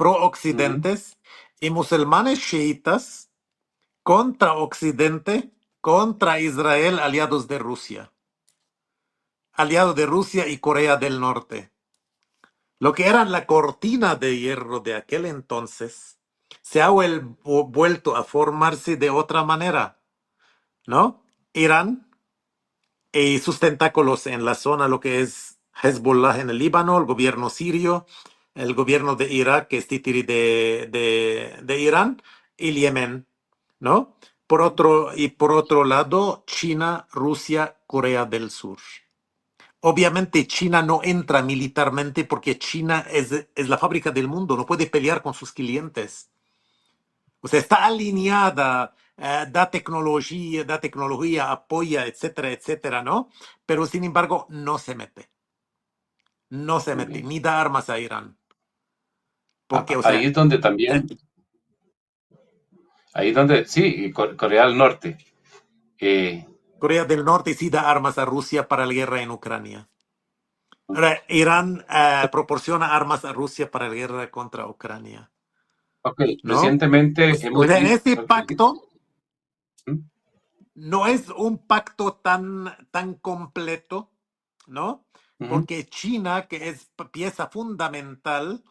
Ujú. pro-occidentes, y musulmanes chiitas contra Occidente, contra Israel, aliados de Rusia y Corea del Norte. Lo que era la cortina de hierro de aquel entonces se ha vuelto a formarse de otra manera, ¿no? Irán y sus tentáculos en la zona, lo que es Hezbollah en el Líbano, el gobierno sirio, el gobierno de Irak, que es títere de Irán, y Yemen, ¿no? Por otro lado, China, Rusia, Corea del Sur. Obviamente China no entra militarmente porque China es la fábrica del mundo, no puede pelear con sus clientes. O sea, está alineada, da tecnología, apoya, etcétera, etcétera, ¿no? Pero sin embargo, no se Muy mete, bien. ni da armas a Irán. Porque, o Ahí sea, es donde eh, también, ahí es donde, sí, y Corea del Norte. eh, Corea del Norte sí da armas a Rusia para la guerra en Ucrania. Ahora, Irán proporciona armas a Rusia para la guerra contra Ucrania, ok, ¿no? recientemente O hemos sea, en visto, este ok, pacto ¿mm? no es un pacto tan completo, ¿no? Ujú, Porque China, que es pieza fundamental,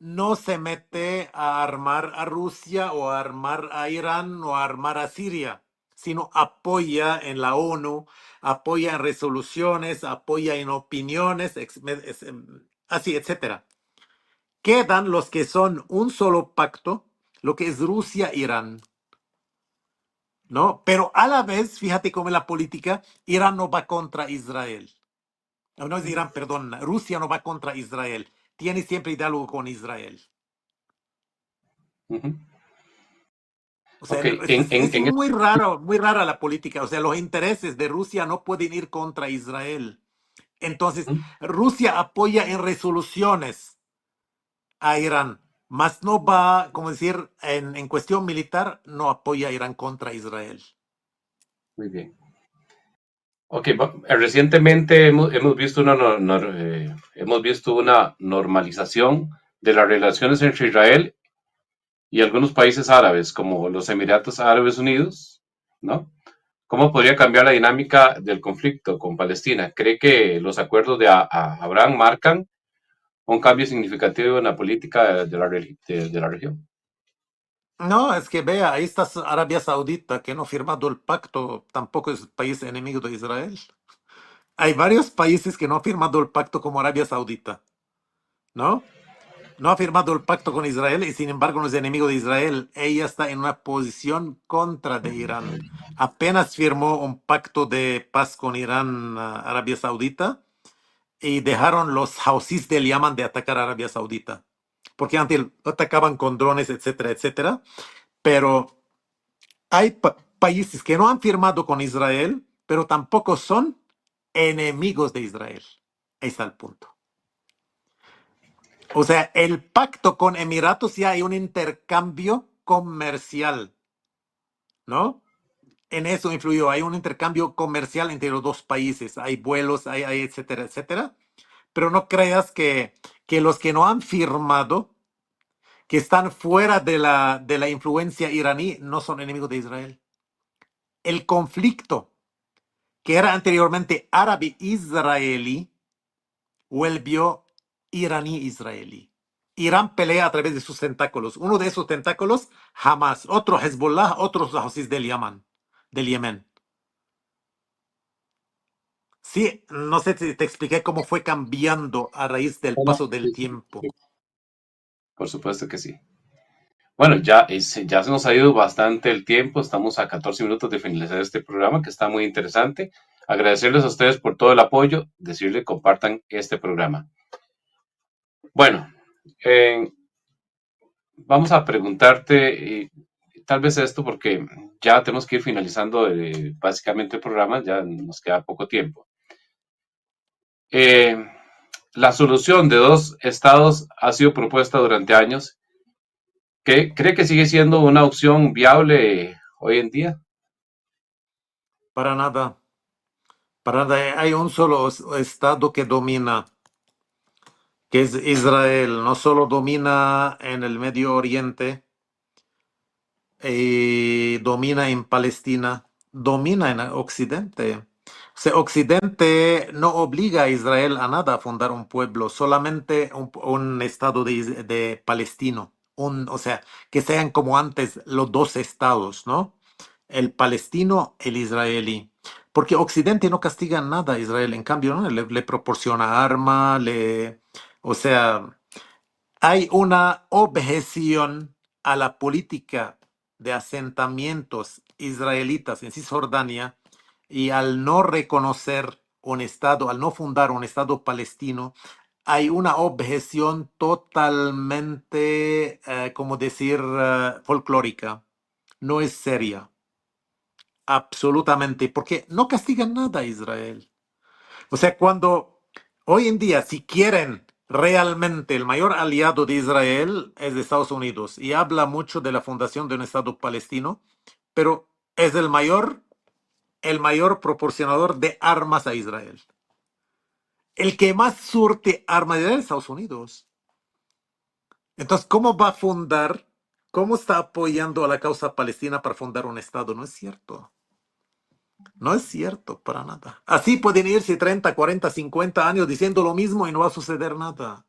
no se mete a armar a Rusia o a armar a Irán o a armar a Siria, sino apoya en la ONU, apoya en resoluciones, apoya en opiniones, así, etcétera. Quedan los que son un solo pacto, lo que es Rusia-Irán. ¿No? Pero a la vez, fíjate cómo es la política: Irán no va contra Israel. No es Irán, perdón, Rusia no va contra Israel. Tiene siempre diálogo con Israel. ujú. O sea, Ok, no, es en muy raro, muy rara la política. O sea, los intereses de Rusia no pueden ir contra Israel. Entonces, ujú, Rusia apoya en resoluciones a Irán, mas no va, como decir, en cuestión militar, no apoya a Irán contra Israel. muy bien. Ok, recientemente hemos visto hemos visto una normalización de las relaciones entre Israel y algunos países árabes, como los Emiratos Árabes Unidos, ¿no? ¿Cómo podría cambiar la dinámica del conflicto con Palestina? ¿Cree que los acuerdos de Abraham marcan un cambio significativo en la política de la región? No, es que vea, ahí está Arabia Saudita, que no ha firmado el pacto, tampoco es país enemigo de Israel. Hay varios países que no han firmado el pacto como Arabia Saudita, ¿no? No ha firmado el pacto con Israel y sin embargo no es enemigo de Israel. Ella está en una posición contra de Irán. Apenas firmó un pacto de paz con Irán, Arabia Saudita, y dejaron los houthis del Yemen de atacar a Arabia Saudita. Porque antes atacaban con drones, etcétera, etcétera. Pero hay países que no han firmado con Israel, pero tampoco son enemigos de Israel. Ahí está el punto. O sea, el pacto con Emiratos ya hay un intercambio comercial, ¿no? En eso influyó, hay un intercambio comercial entre los dos países, hay vuelos, hay etcétera, etcétera. Pero no creas que los que no han firmado, que están fuera de la influencia iraní, no son enemigos de Israel. El conflicto que era anteriormente árabe-israelí, volvió iraní-israelí. Irán pelea a través de sus tentáculos. Uno de esos tentáculos, Hamas. Otro, Hezbollah. Otros, los Houthis del Yemen. Del Yemen. Sí, no sé si te expliqué cómo fue cambiando a raíz del paso del tiempo. Por supuesto que sí. Bueno, ya se nos ha ido bastante el tiempo. Estamos a 14 minutos de finalizar este programa que está muy interesante. Agradecerles a ustedes por todo el apoyo. Decirles compartan este programa. Bueno, eh, vamos a preguntarte tal vez esto porque ya tenemos que ir finalizando básicamente el programa. Ya nos queda poco tiempo. Eh, la solución de dos estados ha sido propuesta durante años. ¿Cree que sigue siendo una opción viable hoy en día? Para nada. Para nada. Hay un solo estado que domina, que es Israel. No solo domina en el Medio Oriente, domina en Palestina, domina en Occidente. O sea, Occidente no obliga a Israel a nada a fundar un pueblo, solamente un estado de palestino. O sea, que sean como antes los dos estados, ¿no? El palestino, el israelí. Porque Occidente no castiga nada a Israel, en cambio, ¿no? Le proporciona arma, o sea, hay una objeción a la política de asentamientos israelitas en Cisjordania y al no reconocer un Estado, al no fundar un Estado palestino, hay una objeción totalmente, como decir, folclórica. No es seria, absolutamente, porque no castigan nada a Israel. O sea, cuando hoy en día, si quieren realmente, el mayor aliado de Israel es de Estados Unidos y habla mucho de la fundación de un Estado palestino, pero es el mayor proporcionador de armas a Israel. El que más surte armas de Estados Unidos. Entonces, ¿cómo va a fundar? ¿Cómo está apoyando a la causa palestina para fundar un Estado? No es cierto. No es cierto para nada. Así pueden irse 30, 40, 50 años diciendo lo mismo y no va a suceder nada.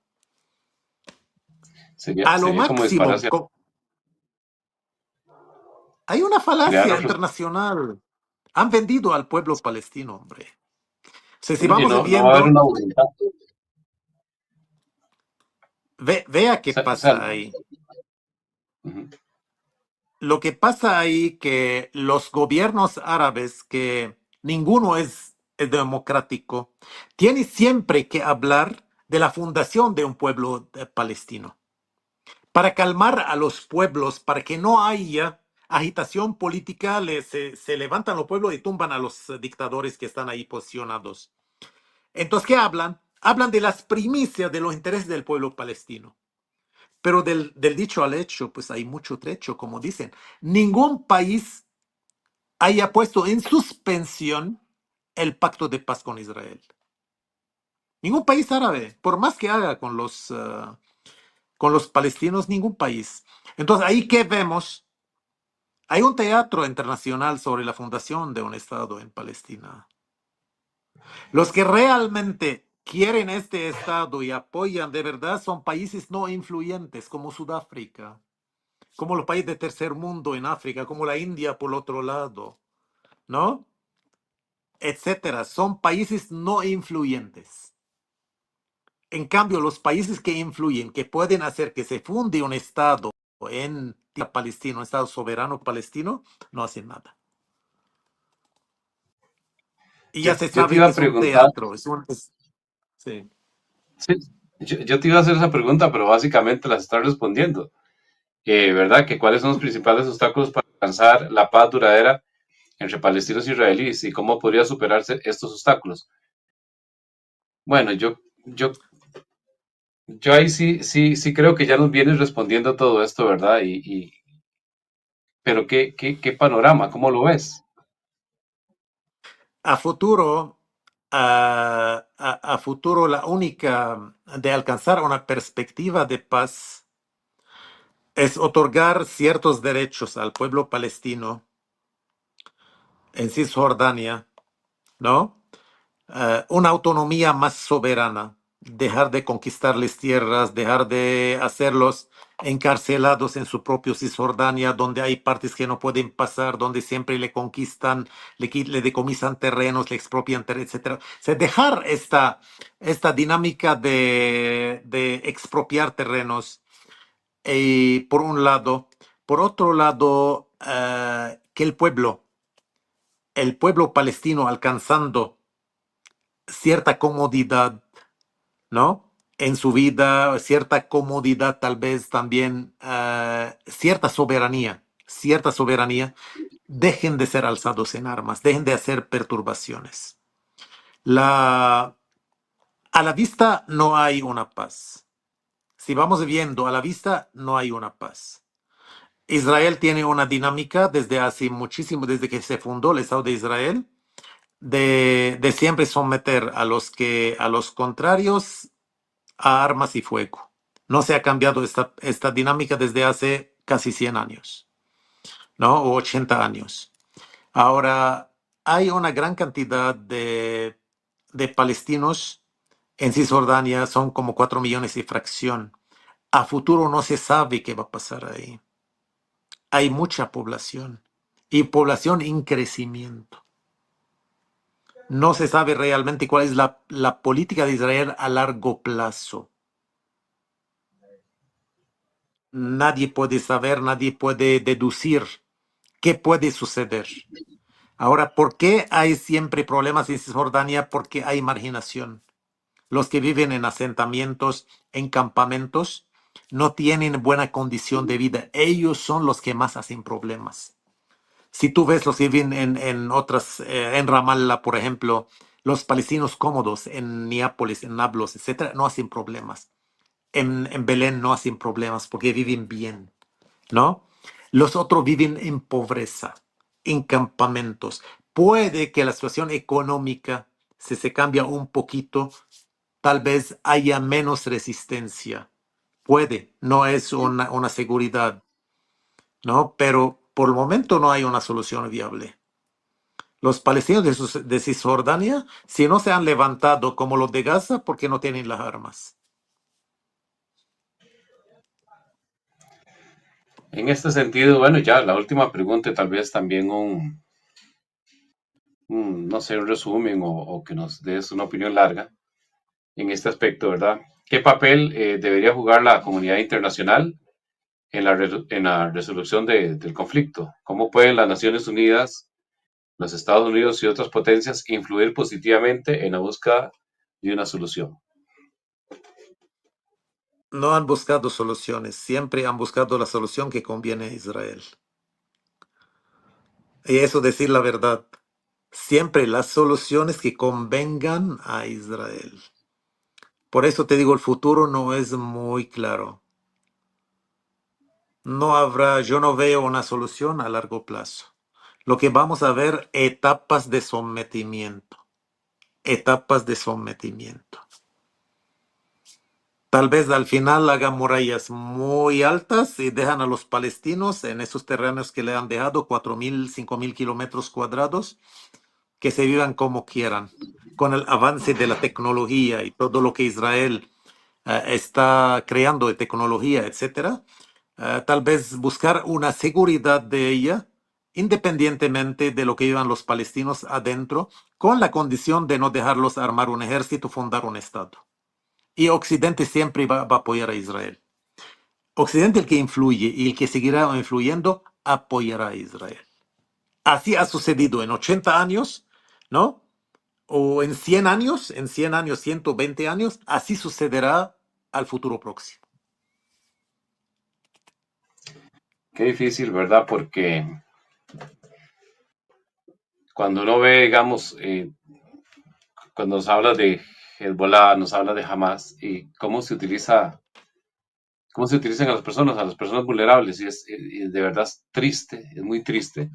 A lo Sería como máximo, dispararse. hay una falacia Sería, internacional. Han vendido al pueblo palestino, hombre. O sea, si sí, vamos no va a haber viendo, una voluntad. vea qué O sea, pasa ahí. ujú. Lo que pasa ahí que los gobiernos árabes, que ninguno es democrático, tienen siempre que hablar de la fundación de un pueblo palestino. Para calmar a los pueblos, para que no haya agitación política, se levantan los pueblos y tumban a los dictadores que están ahí posicionados. Entonces, ¿qué hablan? Hablan de las primicias de los intereses del pueblo palestino. Pero del dicho al hecho, pues hay mucho trecho, como dicen. Ningún país haya puesto en suspensión el pacto de paz con Israel. Ningún país árabe, por más que haga con los palestinos, ningún país. Entonces, ahí que vemos, hay un teatro internacional sobre la fundación de un Estado en Palestina. Los que realmente quieren este Estado y apoyan de verdad son países no influyentes como Sudáfrica, como los países de tercer mundo en África, como la India por otro lado, ¿no? Etcétera. Son países no influyentes. En cambio, los países que influyen, que pueden hacer que se funde un Estado en Palestina, un Estado soberano palestino, no hacen nada. Y ya se Yo te sabe iba que a es un preguntar, teatro. Sí. sí, yo te iba a hacer esa pregunta, pero básicamente las estás respondiendo. ¿Verdad? Que cuáles son los principales obstáculos para alcanzar la paz duradera entre palestinos e israelíes y cómo podría superarse estos obstáculos. Bueno, yo Yo, yo ahí sí creo que ya nos vienes respondiendo todo esto, ¿verdad? Pero qué panorama, ¿cómo lo ves? A futuro, a futuro, la única de alcanzar una perspectiva de paz es otorgar ciertos derechos al pueblo palestino en Cisjordania, ¿no? Una autonomía más soberana, dejar de conquistarles tierras, dejar de hacerlos encarcelados en su propio Cisjordania, donde hay partes que no pueden pasar, donde siempre le conquistan, le decomisan terrenos, le expropian terrenos, etcétera. O sea, dejar esta dinámica de expropiar terrenos, por un lado. Por otro lado, que el pueblo palestino alcanzando cierta comodidad, ¿no? En su vida, cierta comodidad, tal vez también cierta soberanía, dejen de ser alzados en armas, dejen de hacer perturbaciones. La, a la vista no hay una paz. Si vamos viendo a la vista, no hay una paz. Israel tiene una dinámica desde hace muchísimo, desde que se fundó el Estado de Israel, de siempre someter a los contrarios a armas y fuego. No se ha cambiado esta dinámica desde hace casi 100 años, ¿no? O 80 años. Ahora, hay una gran cantidad de palestinos en Cisjordania, son como 4 millones y fracción. A futuro no se sabe qué va a pasar ahí. Hay mucha población y población en crecimiento. No se sabe realmente cuál es la política de Israel a largo plazo. Nadie puede saber, nadie puede deducir qué puede suceder. Ahora, ¿por qué hay siempre problemas en Cisjordania? Porque hay marginación. Los que viven en asentamientos, en campamentos, no tienen buena condición de vida. Ellos son los que más hacen problemas. Si tú ves los que viven en otras, en Ramallah, por ejemplo, los palestinos cómodos en Neápolis, en Nablus, etcétera, no hacen problemas. En Belén no hacen problemas porque viven bien, ¿no? Los otros viven en pobreza, en campamentos. Puede que la situación económica, si se cambia un poquito, tal vez haya menos resistencia. Puede, no es una seguridad, ¿no? Pero por el momento no hay una solución viable. Los palestinos de Cisjordania, si no se han levantado como los de Gaza, porque no tienen las armas. En este sentido, bueno, ya la última pregunta, y tal vez también no sé, un resumen o que nos des una opinión larga en este aspecto, ¿verdad? ¿Qué papel debería jugar la comunidad internacional en la resolución del conflicto? ¿Cómo pueden las Naciones Unidas, los Estados Unidos y otras potencias influir positivamente en la búsqueda de una solución? No han buscado soluciones, siempre han buscado la solución que conviene a Israel. Y eso decir la verdad, siempre las soluciones que convengan a Israel. Por eso te digo, el futuro no es muy claro. No habrá, yo no veo una solución a largo plazo. Lo que vamos a ver, etapas de sometimiento. Tal vez al final hagan murallas muy altas y dejan a los palestinos en esos terrenos que le han dejado, 4.000, 5.000 kilómetros cuadrados, que se vivan como quieran. Con el avance de la tecnología y todo lo que Israel está creando de tecnología, etcétera, tal vez buscar una seguridad de ella, independientemente de lo que vivan los palestinos adentro, con la condición de no dejarlos armar un ejército, fundar un Estado. Y Occidente siempre va a apoyar a Israel. Occidente el que influye y el que seguirá influyendo apoyará a Israel. Así ha sucedido en 80 años, ¿no? O en 100 años, 120 años, así sucederá al futuro próximo. Qué difícil, ¿verdad? Porque cuando uno ve, digamos, cuando se habla de Hezbollah, nos habla de Hamas y cómo se utilizan a las personas vulnerables, y de verdad es triste, es muy triste,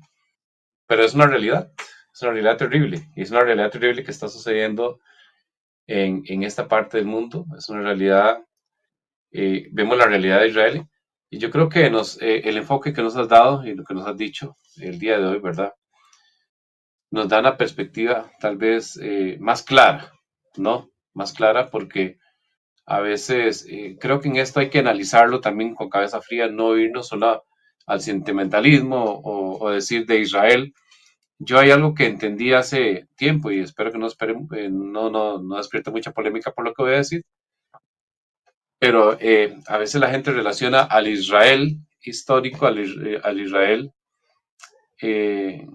pero es una realidad terrible, y es una realidad terrible que está sucediendo en esta parte del mundo, es una realidad, vemos la realidad de Israel, y yo creo que el enfoque que nos has dado y lo que nos has dicho el día de hoy, ¿verdad? Nos da una perspectiva tal vez más clara, ¿no? Más clara porque a veces creo que en esto hay que analizarlo también con cabeza fría, no irnos solo al sentimentalismo o decir de Israel. Yo hay algo que entendí hace tiempo y espero que no despierte mucha polémica por lo que voy a decir, pero a veces la gente relaciona al Israel histórico, al Israel eh,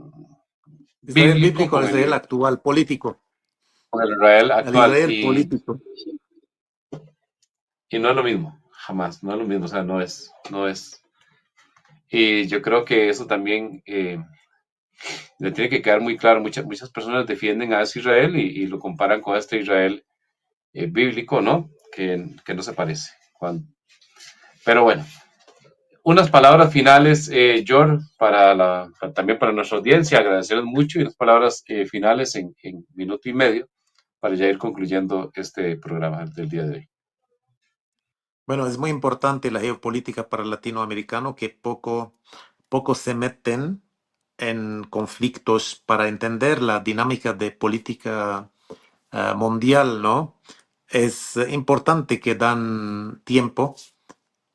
Israel bíblico bíblico, Israel actual, político, con el Israel al actual Israel político. y no es lo mismo, jamás, no es lo mismo, o sea, no es. Y yo creo que eso también le tiene que quedar muy claro. Muchas personas defienden a ese Israel y lo comparan con este Israel bíblico, ¿no? Que no se parece. Pero bueno, unas palabras finales, George, también para nuestra audiencia, agradecerles mucho y unas palabras finales en minuto y medio para ya ir concluyendo este programa del día de hoy. Bueno, es muy importante la geopolítica para el latinoamericano que poco se meten en conflictos para entender la dinámica de política mundial, ¿no? Es importante que dan tiempo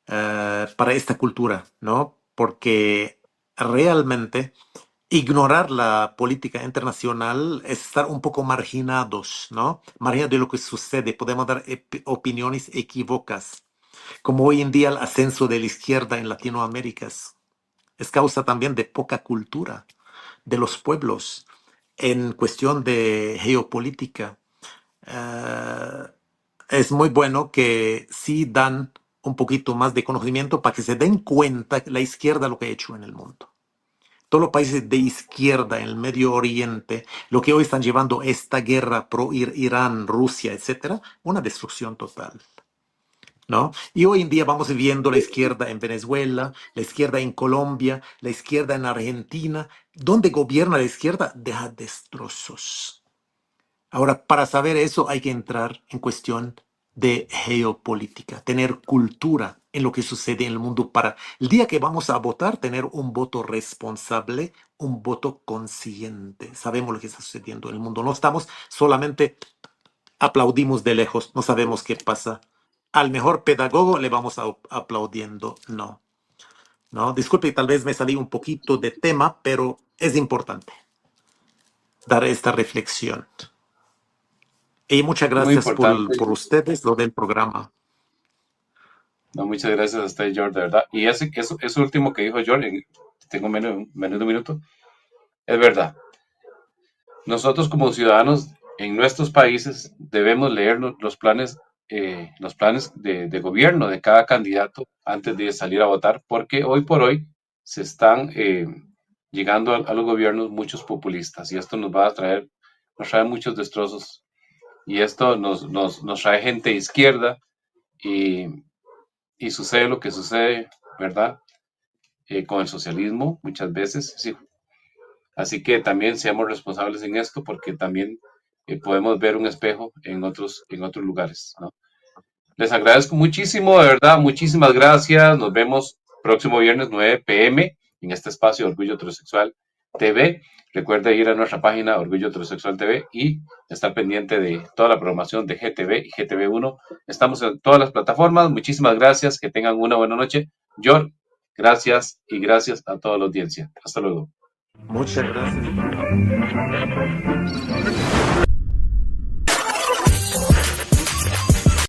para esta cultura, ¿no? Porque realmente ignorar la política internacional es estar un poco marginados, ¿no? Marginados de lo que sucede. Podemos dar opiniones equívocas, como hoy en día el ascenso de la izquierda en Latinoamérica es causa también de poca cultura de los pueblos en cuestión de geopolítica. Eh, es muy bueno que sí dan un poquito más de conocimiento para que se den cuenta la izquierda lo que ha hecho en el mundo. Todos los países de izquierda en el Medio Oriente, lo que hoy están llevando esta guerra pro Irán, Rusia, etcétera, una destrucción total. ¿No? Y hoy en día vamos viendo la izquierda en Venezuela, la izquierda en Colombia, la izquierda en Argentina. ¿Dónde gobierna la izquierda? Deja destrozos. Ahora, para saber eso hay que entrar en cuestión de geopolítica, tener cultura en lo que sucede en el mundo para el día que vamos a votar, tener un voto responsable, un voto consciente. Sabemos lo que está sucediendo en el mundo. No estamos solamente aplaudimos de lejos, no sabemos qué pasa. Al mejor pedagogo le vamos aplaudiendo. No, no, disculpe, tal vez me salí un poquito de tema, pero es importante dar esta reflexión. Y muchas Muy gracias importante. por ustedes, lo del programa. No, muchas gracias a usted, George, de verdad. Y eso último que dijo George, tengo menos de un minuto, es verdad. Nosotros como ciudadanos en nuestros países debemos leer los planes de gobierno de cada candidato antes de salir a votar, porque hoy por hoy se están llegando a los gobiernos muchos populistas y esto nos trae muchos destrozos y esto nos trae gente de izquierda y, y sucede lo que sucede, ¿verdad? Con el socialismo muchas veces, sí. Así que también seamos responsables en esto porque también podemos ver un espejo en otros lugares, ¿no? Les agradezco muchísimo, de verdad, muchísimas gracias. Nos vemos próximo viernes 9 p.m. en este espacio Orgullo Heterosexual TV. Recuerda ir a nuestra página Orgullo Heterosexual TV y estar pendiente de toda la programación de GTV y GTV1. Estamos en todas las plataformas. Muchísimas gracias. Que tengan una buena noche. George, gracias y gracias a toda la audiencia. Hasta luego. Muchas gracias.